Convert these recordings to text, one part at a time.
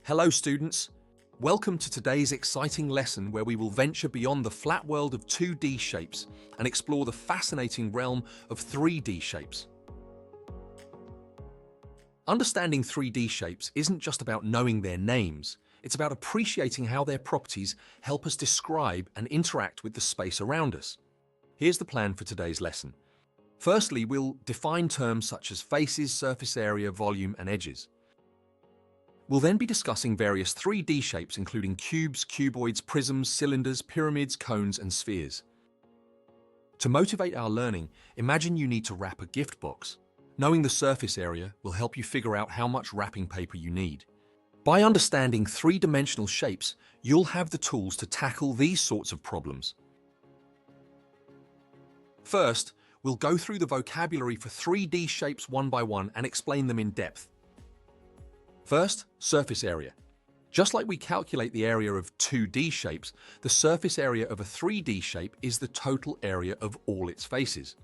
Hello students, welcome to today's exciting lesson where we will venture beyond the flat world of 2D shapes and explore the fascinating realm of 3D shapes. Understanding 3D shapes isn't just about knowing their names, it's about appreciating how their properties help us describe and interact with the space around us. Here's the plan for today's lesson. Firstly, we'll define terms such as faces, surface area, volume, and edges. We'll then be discussing various 3D shapes including cubes, cuboids, prisms, cylinders, pyramids, cones, and spheres. To motivate our learning, imagine you need to wrap a gift box. Knowing the surface area will help you figure out how much wrapping paper you need. By understanding three-dimensional shapes, you'll have the tools to tackle these sorts of problems. First, we'll go through the vocabulary for 3D shapes one by one and explain them in depth. First, surface area. Just like we calculate the area of 2D shapes, the surface area of a 3D shape is the total area of all its faces.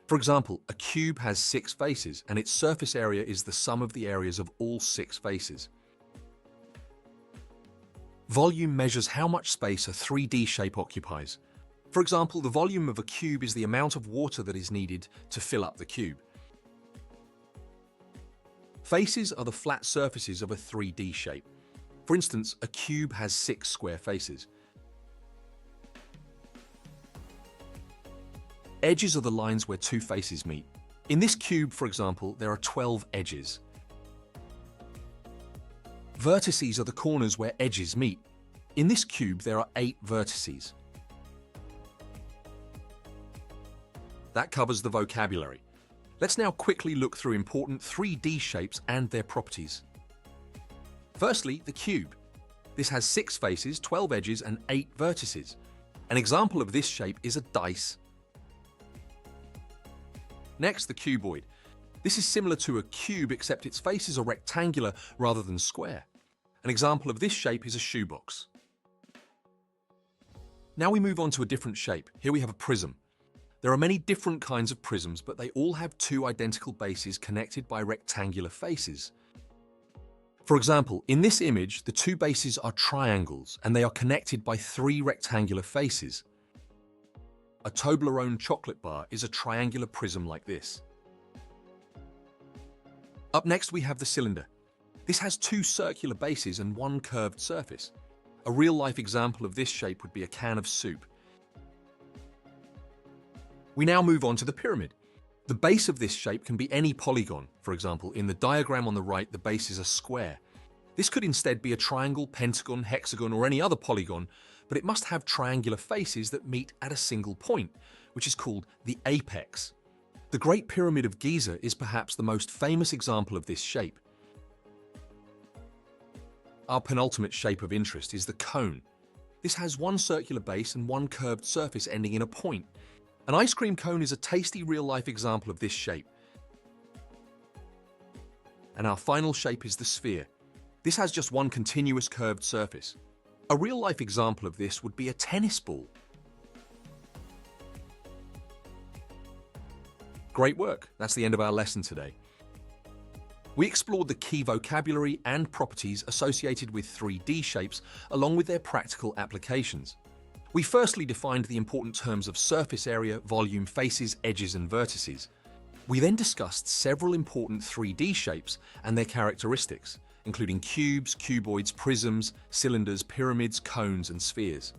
For example, a cube has 6 faces, and its surface area is the sum of the areas of all 6 faces. Volume measures how much space a 3D shape occupies. For example, the volume of a cube is the amount of water that is needed to fill up the cube. Faces are the flat surfaces of a 3D shape. For instance, a cube has 6 square faces. Edges are the lines where 2 faces meet. In this cube, for example, there are 12 edges. Vertices are the corners where edges meet. In this cube, there are 8 vertices. That covers the vocabulary. Let's now quickly look through important 3D shapes and their properties. Firstly, the cube. This has 6 faces, 12 edges, and 8 vertices. An example of this shape is a dice. Next, the cuboid. This is similar to a cube except its faces are rectangular rather than square. An example of this shape is a shoebox. Now we move on to a different shape. Here we have a prism. There are many different kinds of prisms, but they all have 2 identical bases connected by rectangular faces. For example, in this image, the 2 bases are triangles, and they are connected by 3 rectangular faces. A Toblerone chocolate bar is a triangular prism like this. Up next, we have the cylinder. This has 2 circular bases and 1 curved surface. A real-life example of this shape would be a can of soup. We now move on to the pyramid. The base of this shape can be any polygon. For example, in the diagram on the right, the base is a square. This could instead be a triangle, pentagon, hexagon, or any other polygon, but it must have triangular faces that meet at a single point, which is called the apex. The Great Pyramid of Giza is perhaps the most famous example of this shape. Our penultimate shape of interest is the cone. This has 1 circular base and 1 curved surface ending in a point. An ice cream cone is a tasty real-life example of this shape. And our final shape is the sphere. This has just 1 continuous curved surface. A real-life example of this would be a tennis ball. Great work. That's the end of our lesson today. We explored the key vocabulary and properties associated with 3D shapes, along with their practical applications. We firstly defined the important terms of surface area, volume, faces, edges, and vertices. We then discussed several important 3D shapes and their characteristics, including cubes, cuboids, prisms, cylinders, pyramids, cones, and spheres.